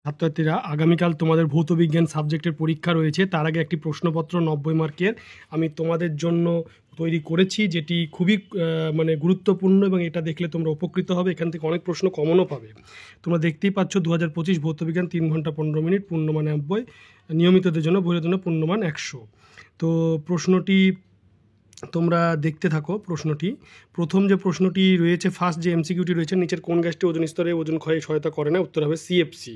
ছাত্রছাত্রীরা, আগামীকাল তোমাদের ভৌত বিজ্ঞান সাবজেক্টের পরীক্ষা রয়েছে। তার আগে একটি প্রশ্নপত্র 90 মার্কের আমি তোমাদের জন্য তৈরি করেছি, যেটি খুবই মানে গুরুত্বপূর্ণ, এবং এটা দেখলে তোমরা উপকৃত হবে। এখান থেকে অনেক প্রশ্ন কমনও পাবে। তোমরা দেখতেই পাচ্ছ 2025 ভৌত বিজ্ঞান 3 ঘন্টা 15 মিনিট, পূর্ণমান 90, নিয়মিতদের জন্য বইয়ের জন্য পূর্ণমান 100। তো প্রশ্নটি তোমরা দেখতে থাকো। প্রশ্নটি প্রথম যে প্রশ্নটি রয়েছে, ফার্স্ট যে এমসিকিউটি রয়েছে, নিচের কোন গ্যাসটি ওজন স্তরে ওজন ক্ষয়ে সহায়তা করে না? উত্তর হবে সিএফসি।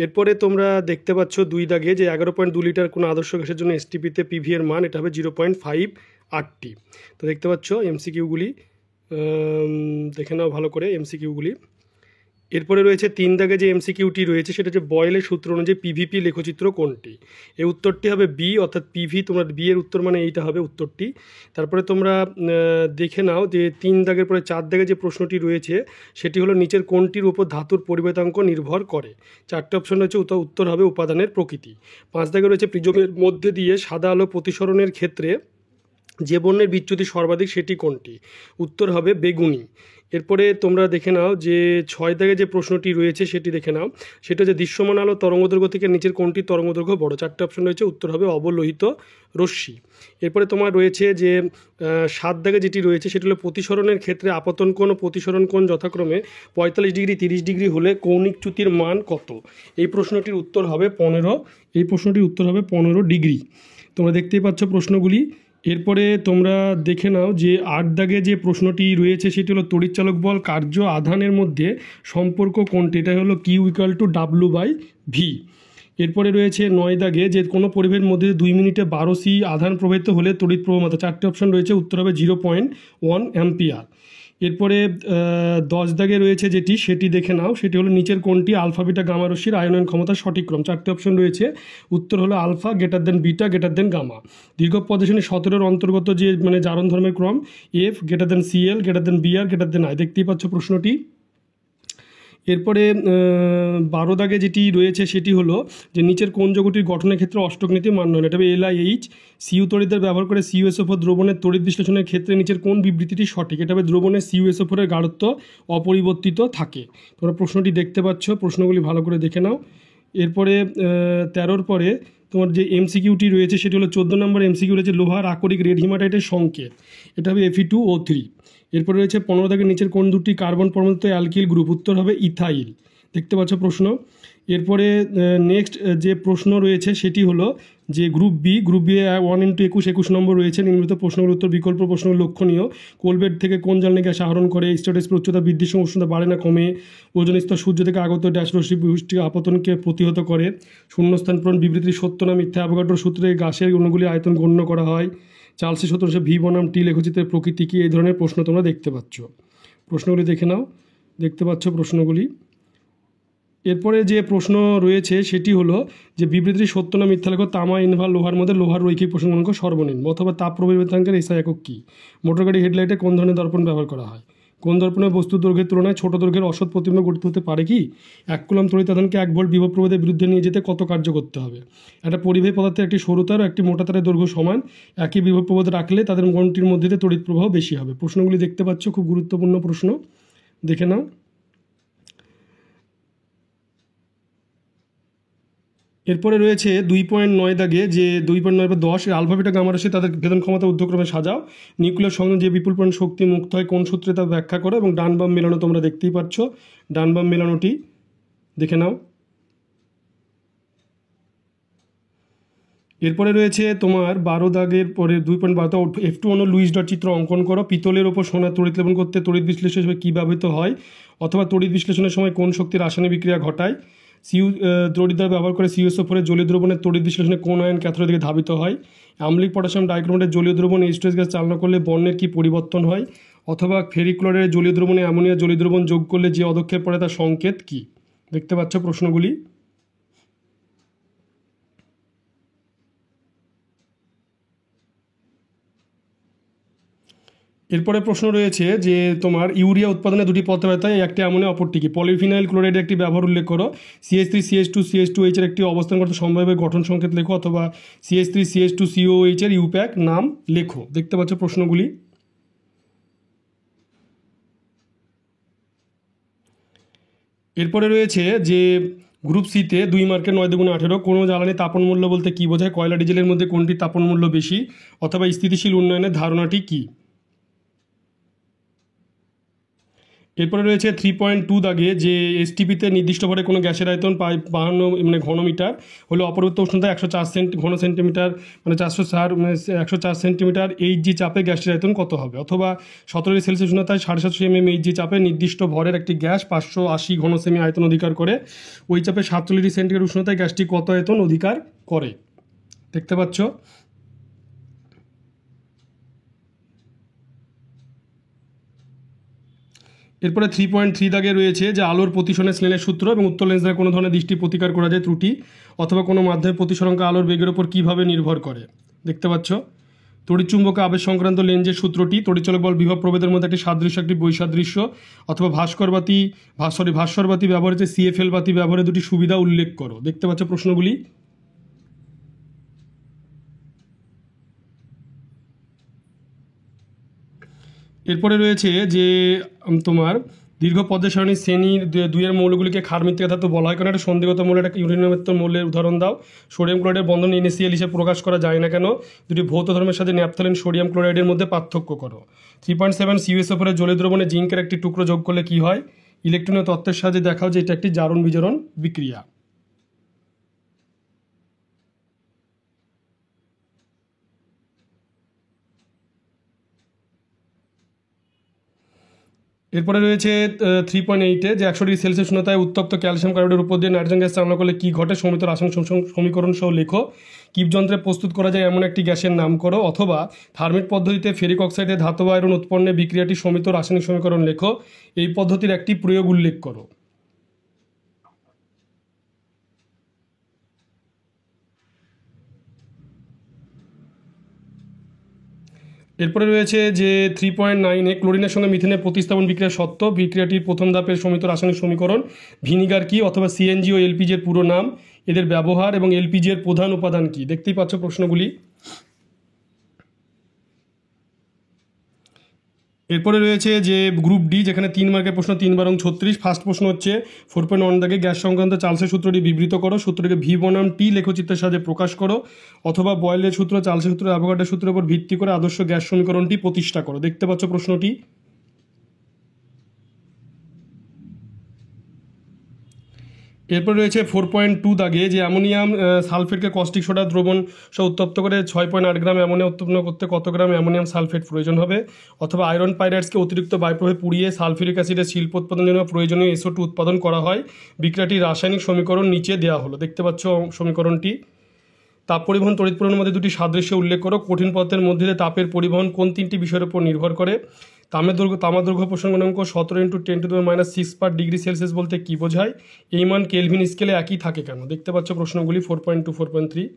এরপরে তোমরা দেখতে পাচ্ছ 2 দাগে যে 11.2 লিটার কোনো আদর্শ গ্যাসের জন্য এসটিপিতে পিভি এর মান, এটা হবে 0.580। তো দেখতে পাচ্ছ এমসিকিউগুলি, দেখে নাও ভালো করে এমসিকিউগুলি। এরপরে রয়েছে 3 দাগে যে এমসিকিউটি রয়েছে, সেটা হচ্ছে বয়েলের সূত্র অনুযায়ী পিভিপি লেখচিত্র কোনটি? এই উত্তরটি হবে বি, অর্থাৎ পিভি। তোমরা বি এর উত্তর মানে এইটা হবে উত্তরটি। তারপরে তোমরা দেখে নাও যে 3 দাগের পরে 4 দাগে যে প্রশ্নটি রয়েছে, সেটি হলো নিচের কোনটির উপর ধাতুর পরিবেতাঙ্ক নির্ভর করে? 4টে অপশন রয়েছে, উত্তর হবে উপাদানের প্রকৃতি। 5 দাগে রয়েছে প্রিজমের মধ্যে দিয়ে সাদা আলো প্রতিসরণের ক্ষেত্রে যে বর্ণের বিচ্যুতি সর্বাধিক সেটি কোনটি? উত্তর হবে বেগুনি। এরপরে তোমরা দেখে নাও যে 6 দাগে যে প্রশ্নটি রয়েছে সেটি দেখে নাও, সেটা যে দৃশ্যমান আলো তরঙ্গদৈর্ঘ্য থেকে নিচের কোনটি তরঙ্গদৈর্ঘ্য বড়? 4টে অপশন রয়েছে, উত্তর হবে অবলোহিত রশ্মি। এরপরে তোমার রয়েছে যে 7 দাগে যেটি রয়েছে, সেটি হলো প্রতিসরণের ক্ষেত্রে আপতন কোণ ও প্রতিসরণ কোণ যথাক্রমে 45 ডিগ্রি 30 ডিগ্রি হলে কৌণিক চ্যুতির মান কত? এই প্রশ্নটির উত্তর হবে 15। এই প্রশ্নটির উত্তর হবে 15 ডিগ্রি। তোমরা দেখতেই পাচ্ছ প্রশ্নগুলি। এরপরে তোমরা দেখে নাও যে 8 দাগে যে প্রশ্নটি রয়েছে, সেটি হলো তড়িৎচালক বল কার্য আধানের মধ্যে সম্পর্ক কোনটি? এটা হলো Q equal to W by V. এরপরে রয়েছে 9 দাগে যে কোনো পরিবেশের মধ্যে 2 মিনিটে 12 সি আধান প্রবাহিত হলে তড়িৎ প্রবাহ। 4টে অপশন রয়েছে, উত্তর হবে 0.1 অ্যাম্পিয়ার। এরপরে 10 দাগে রয়েছে যেটি, সেটি দেখে নাও, সেটি হলো নিচের কোনটি আলফা বিটা গামা রশ্মির আয়নন ক্ষমতার সঠিক ক্রম? 4টে অপশন রয়েছে, উত্তর হলো alpha greater than beta greater than gamma. দীর্ঘ পদশ্রেণী 17-এর অন্তর্গত যে মানে জারণ ধর্মের ক্রম, F greater than Cl greater than Br greater than I. দেখতেই পাচ্ছ প্রশ্নটি। এরপরে 12 দাগে যেটি রয়েছে, সেটি হলো যে নিচের কোন যৌগটির গঠনের ক্ষেত্রে অষ্টক নীতি মান্য হয়? এটা হবে এলআইএইচ। সিইউ তড়িৎদ্বার ব্যবহার করে সিইউএসও4 দ্রবণের তড়িৎ বিশ্লেষণের ক্ষেত্রে নিচের কোন বিবৃতিটি সঠিক? এটা হবে দ্রবণের সিইউএসও4 এর গাঢ়ত্ব অপরিবর্তিত থাকে। তোমরা প্রশ্নটি দেখতে পাচ্ছ, প্রশ্নগুলি ভালো করে দেখে নাও। এরপরে 13-র পরে তোমার যে এমসিকিউটি রয়েছে, সেটি হলো 14 নম্বর এমসিকিউ রয়েছে লোহার আকরিক রেড হিমাটাইটের সংকেত। এটা হবে Fe2O3। এরপরে রয়েছে 15 দাগের নিচের কোন দুটি কার্বন পরমাণুতে অ্যালকিল গ্রুপ? উত্তর হবে ইথাইল। দেখতে পাচ্ছ প্রশ্ন। এরপরে নেক্সট যে প্রশ্ন রয়েছে, সেটি হলো যে গ্রুপ বি 1x21 নম্বর রয়েছে। নিম্নলিখিত প্রশ্নগুলোর উত্তর বিকল্প প্রশ্ন লক্ষণীয়। কোলবেট থেকে কোন জ্বালানি গ্যাস আহরণ করে? স্ট্র্যাটোস্ফিয়ার উচ্চতা বৃদ্ধির সঙ্গে উষ্ণতা বাড়ে না কমে? ওজোন স্তর সূর্য থেকে আগত ড্যাশ রশ্মি বৃষ্টি আপতনকে প্রতিহত করে? শূন্যস্থান পূরণ বিবৃতির সত্য না মিথ্যা? অ্যাভোগাড্রোর সূত্রে গ্যাসের অণুগুলি আয়তন গণ্য করা হয়? চার্লসের সূত্র ভি বনাম টি লেখচিত্রের প্রকৃতি কি? এই ধরনের প্রশ্ন তোমরা দেখতে পাচ্ছ। প্রশ্নগুলি দেখে নাও, দেখতে পাচ্ছ প্রশ্নগুলি। এরপরে যে প্রশ্ন রয়েছে, সেটি হলো যে বিবৃতিটি সত্য না মিথ্যা লেখো। তামা ইনভার লোহার মধ্যে লোহার রৈখিক প্রসঙ্গাঙ্ক সর্বনিম্ন, অথবা তাপ প্রবাহিতাঙ্কের এসআই একক কী? মোটর গাড়ি হেডলাইটে কোন ধরনের দর্পণ ব্যবহার করা হয়? কোন দর্পণে বস্তু দৈর্ঘ্যের তুলনায় ছোট দৈর্ঘ্যের অসৎ প্রতিবিম্ব গঠিত হতে পারে কি? 1 কুলম্ব তড়িৎ আধানকে 1 ভোল্ট বিভব প্রবাহের বিরুদ্ধে নিয়ে যেতে কত কার্য করতে হবে? একটা পরিবাহী পদার্থের একটি সরু তার ও একটি মোটা তারের দৈর্ঘ্য সমান, একই বিভব প্রবাহ রাখলে তাদের কোনটির মধ্যে দিয়ে তড়িৎ প্রবাহ বেশি হবে? প্রশ্নগুলি দেখতে পাচ্ছ, খুব গুরুত্বপূর্ণ প্রশ্ন, দেখে নাও। এরপরে রয়েছে 2.9 দাগে যে 2.9/10 আলফা বিটা গামা রশ্মি তাদের ভেদন ক্ষমতা ঊর্ধ্বক্রমে সাজাও। নিউক্লিয়ার সংযোগ যে বিপুল পরিমাণ শক্তি মুক্ত হয় কোন সূত্রে তা ব্যাখ্যা করো? এবং ডান বাম মেলানো তোমরা দেখতেই পাচ্ছ, ডান বাম মেলানোটি দেখে নাও। এরপরে রয়েছে তোমার 12 দাগের পরে 2.12 F2 অণু লুইস ডট চিত্র অঙ্কন করো। পিতলের ওপর সোনা তড়িৎ লেপন করতে তড়িৎ বিশ্লেষণ হিসেবে কী ব্যবহৃত হয়? অথবা তড়িৎ বিশ্লেষণের সময় কোন শক্তির রাসায়নিক বিক্রিয়া ঘটায়? তড়িৎদ্বার ব্যবহার করে সিইউএসও4 এর জলীয় দ্রবণের তড়িৎ বিশ্লেষণে কোন আয়ন ক্যাথোডের দিকে ধাবিত হয়? আম্লিক পটাশিয়াম ডাইক্রোমেটের জলীয় দ্রবণ H2S গ্যাস চালনা করলে বর্ণের কী পরিবর্তন হয়? অথবা ফেরিক ক্লোরাইডের জলীয় দ্রবণে অ্যামোনিয়া জলীয় দ্রবণ যোগ করলে যে অদক্ষেপ পড়ে তার সংকেত কী? দেখতে পাচ্ছ প্রশ্নগুলি। এরপরে প্রশ্ন রয়েছে যে তোমার ইউরিয়া উৎপাদনে দুটি পদ্ধতি হয়, একটি অ্যামোনিয়া অপরটি কি? পলিফিনাইল ক্লোরাইডের একটি ব্যবহার উল্লেখ করো। CH3CH2CH2H এর একটি অবস্থানগত সম্ভাব্য গঠন সংকেত লেখো, অথবা CH3CH2COH এর ইউপ্যাক নাম লেখো। দেখতে পাচ্ছ প্রশ্নগুলি। এরপরে রয়েছে যে গ্রুপ সিতে 2 মার্কের 9 দুগুণে 18 কোনো জ্বালানি তাপন মূল্য বলতে কী বোঝায়? কয়লা ডিজেলের মধ্যে কোনটি তাপন মূল্য বেশি? অথবা স্থিতিশীল উন্নয়নের ধারণাটি কী? এরপরে রয়েছে 3.2 দাগে যে এসটিপিতে নির্দিষ্ট ভরে কোনো গ্যাসের আয়তন 52 মানে ঘনমিটার হলো অপরিবর্তিত উষ্ণতা 104 ঘন সেন্টিমিটার মানে 404 মানে 104 সেন্টিমিটার এইচজি চাপে গ্যাসের আয়তন কত হবে? অথবা 17 সেলসিয়াস উষ্ণতায় 750 mm এইচজি চাপে নির্দিষ্ট ভরের একটি গ্যাস 580 ঘন সেমি আয়তন অধিকার করে, ওই চাপে 47 সেন্টিগ্রেড উষ্ণতায় গ্যাসটি কত আয়তন অধিকার করে? দেখতে পাচ্ছ। এরপরে 3.3 দাগে রয়েছে যে আলোর প্রতিসরণে স্নেলের সূত্র এবং উত্তর লেন্স দ্বারা কোনো ধরনের দৃষ্টি প্রতিকার করা যায় ত্রুটি, অথবা কোনো মাধ্যমের প্রতিসরাঙ্ক আলোর বেগের ওপর কীভাবে নির্ভর করে? দেখতে পাচ্ছ। তড়িৎচুম্বক আবেশ সংক্রান্ত লেন্সের সূত্রটি তড়িৎচলক বল বিভব প্রভেদের মধ্যে একটি সাদৃশ্য একটি বৈসাদৃশ্য, অথবা ভাস্করবাতি ব্যবহারে যে সিএফএল বাতি ব্যবহারে দুটি সুবিধা উল্লেখ করো। দেখতে পাচ্ছ প্রশ্নগুলি। এরপরে রয়েছে যে তোমার দীর্ঘ পদ্মের সারণী শ্রেণীর 2 মৌলগুলিকে ক্ষারমৃত্তিকা ধাতু বলা হয়, কারণ একটা সন্ধিগত মৌলের একটা ইউরেনিয়ামের মৌলের উদাহরণ দাও। সোডিয়াম ক্লোরাইডের বন্ধন NaCl হিসেবে প্রকাশ করা যায় না কেন? দুটি ভৌত ধর্মের সাথে ন্যাপথালিন সোডিয়াম ক্লোরাইডের মধ্যে পার্থক্য করো। 3.7 CuSO4 জলীয় দ্রবণে জিঙ্কের একটি টুকরো যোগ করলে কি হয়? ইলেকট্রনীয় তত্ত্বের সাহায্যে দেখাও যে এটা একটি জারণ বিজারণ বিক্রিয়া। এরপরে রয়েছে 3.8-এ যে 100 ডিগ্রি সেলসিয়াস উষ্ণতায় উত্তপ্ত ক্যালসিয়াম কার্বাইডের উপর দিয়ে নাইট্রোজেন গ্যাস চালনা করলে কী ঘটে? সমিত রাসায়নিক সমীকরণ সহ লেখো। কিপযন্ত্রে প্রস্তুত করা যায় এমন একটি গ্যাসের নাম করো। অথবা থার্মিট পদ্ধতিতে ফেরিক অক্সাইডে ধাতব আয়রন উৎপন্নে বিক্রিয়াটি সমিত রাসায়নিক সমীকরণ লেখো। এই পদ্ধতির একটি প্রয়োগ উল্লেখ করো। এরপরে রয়েছে যে 3.9-এ ক্লোরিনের সঙ্গে মিথেনের প্রতিস্থাপন বিক্রিয়া সত্য। বিক্রিয়াটির প্রথম ধাপের সমিত রাসায়নিক সমীকরণ। ভিনিগার কি? অথবা সিএনজি ও এলপিজি এর পুরো নাম, এদের ব্যবহার এবং এলপিজি এর প্রধান উপাদান কি? দেখতেই পাচ্ছ প্রশ্নগুলি। এরপরে রয়েছে যে গ্রুপ ডি, যেখানে 3 মার্কের প্রশ্ন 3 বারং 36। ফার্স্ট প্রশ্ন হচ্ছে 4.1 দাগে গ্যাস সংক্রান্ত চার্লসের সূত্রটি বিবৃত করো। সূত্রটিকে ভি বনাম টি লেখচিত্রের সাহায্যে প্রকাশ করো। অথবা বয়েলের সূত্র, চার্লসের সূত্র, অ্যাভোগাড্রোর সূত্রের উপর ভিত্তি করে আদর্শ গ্যাস সমীকরণটি প্রতিষ্ঠা করো। দেখতে পাচ্ছ প্রশ্নটি। এরপর রয়েছে 4.2 দাগে যে অ্যামোনিয়াম সালফেটকে কস্টিক সোডা দ্রবণ সহ উত্তপ্ত করে 6.8 গ্রাম অ্যামোনিয়া উৎপন্ন করতে কত গ্রাম অ্যামোনিয়াম সালফেট প্রয়োজন হবে? অথবা আয়রন পাইরাইটসকে অতিরিক্ত বায়ুপ্রবাহে পুড়িয়ে সালফিউরিক অ্যাসিডের শিল্প উৎপাদনের জন্য প্রয়োজনীয় SO2 উৎপাদন করা হয়। বিক্রিয়াটির রাসায়নিক সমীকরণ নিচে দেওয়া হলো। দেখতে পাচ্ছ সমীকরণটি। তাপ পরিবহন তড়িৎ পরিবহনের মধ্যে দুটি সাদৃশ্য উল্লেখ করো। কঠিন পদার্থের মধ্যে দিয়ে তাপের পরিবহন কোন 3টি বিষয়ের উপর নির্ভর করে? তামার দৈর্ঘ্য প্রসঙ্গ গুণাঙ্ক 17 × 10⁻⁶ পার ডিগ্রি সেলসিয়াস বলতে কী বোঝায়? এই মান কেলভিন স্কেলে একই থাকে কেন? দেখতে পাচ্ছ প্রশ্নগুলি 4.2, 4.3।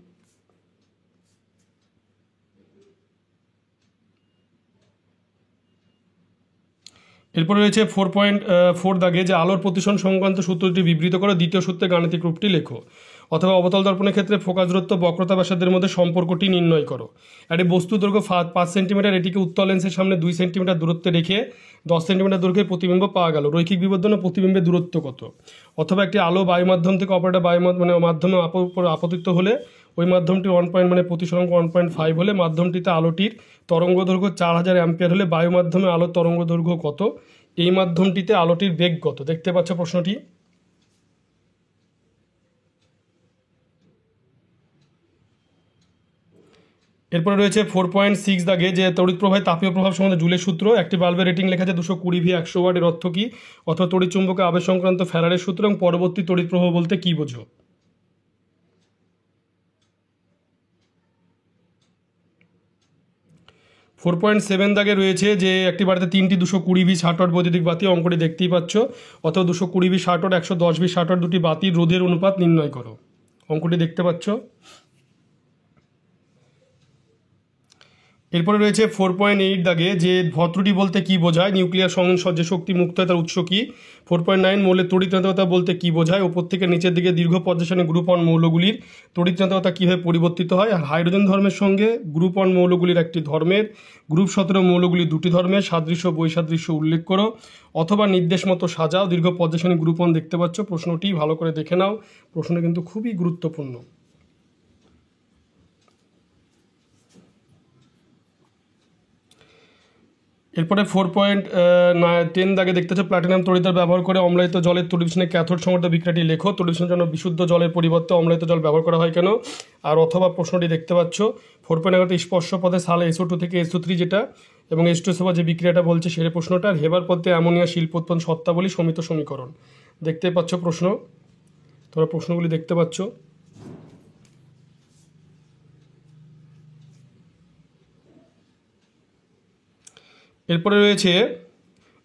এরপরে রয়েছে 4.4 দাগে যে আলোর প্রতিসরণ সংক্রান্ত সূত্রটি বিবৃত করো। দ্বিতীয় সূত্রে গাণিতিক রূপটি লেখো। অথবা অবতল দর্পণের ক্ষেত্রে ফোকাস দূরত্ব বক্রতা ব্যাসার্ধের মধ্যে সম্পর্কটি নির্ণয় করো। একটি বস্তু দৈর্ঘ্য 5 সেন্টিমিটার, এটিকে উত্তল লেন্সের সামনে 2 সেন্টিমিটার দূরত্বে রেখে 10 সেন্টিমিটার দৈর্ঘ্যের প্রতিবিম্ব পাওয়া গেল। রৈখিক বিবর্ধন ও প্রতিবিম্বের দূরত্ব কত? অথবা একটি আলো বায়ু মাধ্যম থেকে অপর একটা মাধ্যমে আপতিত হলে ওই মাধ্যমটি প্রতিসরাঙ্ক 1.5 হলে মাধ্যমটিতে আলোটির তরঙ্গ দৈর্ঘ্য 4000 অ্যাম্পিয়ার হলে বায়ু মাধ্যমে আলোর তরঙ্গ দৈর্ঘ্য কত? এই মাধ্যমটিতে আলোটির বেগ কত? দেখতে পাচ্ছ প্রশ্নটি। এরপরে রয়েছে 4.6 দাগে যে তড়িৎ প্রবাহে তাপীয় প্রভাব সম্বন্ধে জুলের সূত্র। একটি বাল্বের রেটিং লেখা আছে 220 V 100 ওয়াট, এর অর্থ কী? অথবা তড়িৎ চুম্বকে আবেশ সংক্রান্ত ফ্যারাডের সূত্র এবং পরবর্তী তড়িৎ প্রবাহ বলতে কী বোঝো? 4.7 দাগে রয়েছে যে একটি বাড়িতে 3টি 220 V 60 ওয়াট বৈদ্যুতিক বাতি, অঙ্কটি দেখতেই পাচ্ছ। অথবা 220 V 60 ওয়াট, 110 V 60 ওয়াট দুটি বাতির রোধের অনুপাত নির্ণয় করো। অঙ্কটি দেখতে পাচ্ছ। এরপরে রয়েছে 4.8 দাগে যে ভত্রুটি বলতে কি বোঝায়, নিউক্লিয়ার সংযোজন যে শক্তি মুক্ত হয় তার উৎস কি। 4.9 মৌলের তড়িৎচঞ্চলতা বলতে কি বোঝায়, ওপর থেকে নিচের দিকে দীর্ঘ পর্যায়সারণী গ্রুপ অন মৌলগুলির তড়িৎচঞ্চলতা কীভাবে পরিবর্তিত হয়। আর হাইড্রোজেন ধর্মের সঙ্গে গ্রুপ অন মৌলগুলির একটি ধর্মের, গ্রুপ 17 মৌলগুলি দুটি ধর্মের, সাদৃশ্য বৈসাদৃশ্য উল্লেখ করো অথবা নির্দেশ মতো সাজাও। দীর্ঘ পর্যায়সারণী গ্রুপ অন দেখতে পাচ্ছ, প্রশ্নটি ভালো করে দেখে নাও, প্রশ্নটা কিন্তু খুবই গুরুত্বপূর্ণ। এরপরে 4.10 দাগে দেখতে হচ্ছে প্লাটিনাম তড়িৎদ্বার ব্যবহার করে অম্লায়িত জলের তড়িৎবিচ্ছিন্ন ক্যাথোড সংঘটিত বিক্রিয়াটি লেখো। তড়িৎবিচ্ছিন্নের জন্য বিশুদ্ধ জলের পরিবর্তে অম্লায়িত জল ব্যবহার করা হয় কেন। আর অথবা প্রশ্নটি দেখতে পাচ্ছ 4.11 স্পর্শ পদে সালে SO2 থেকে SO3 যেটা এবং H2SO যে বিক্রিয়াটা বলছে সেটা প্রশ্নটা। আর হেবার পদে অ্যামোনিয়া শিল্পোৎপন্ন সত্তাবলী সমিত সমীকরণ দেখতে পাচ্ছ প্রশ্ন, তোমরা প্রশ্নগুলি দেখতে পাচ্ছ। এরপরে রয়েছে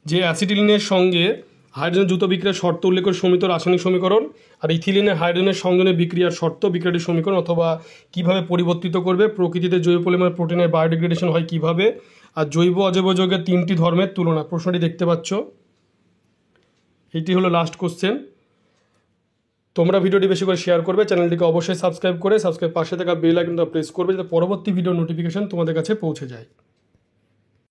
যে অ্যাসিটিলিনের সঙ্গে হাইড্রোজেন দ্রুত বিক্রিয়ার শর্ত উল্লেখ করে সমিত রাসায়নিক সমীকরণ। আর ইথিলিনের হাইড্রোজেনের সংযোজনের বিক্রিয়ার শর্ত বিক্রিয়াটির সমীকরণ অথবা কিভাবে পরিবর্তিত করবে। প্রকৃতিতে জৈব পলিমার প্রোটিনের বায়োডিগ্রেডেশন হয় কিভাবে। আর জৈব অজৈব যৌগের 3টি ধর্মের তুলনা, প্রশ্নটি দেখতে পাচ্ছ। এইটি হলো লাস্ট কোশ্চেন। তোমরা ভিডিওটি বেশি করে শেয়ার করবে, চ্যানেলটিকে অবশ্যই সাবস্ক্রাইব করে পাশে থাকা বেল আইকনটা প্রেস করবে যাতে পরবর্তী ভিডিও নোটিফিকেশন তোমাদের কাছে পৌঁছে যায়।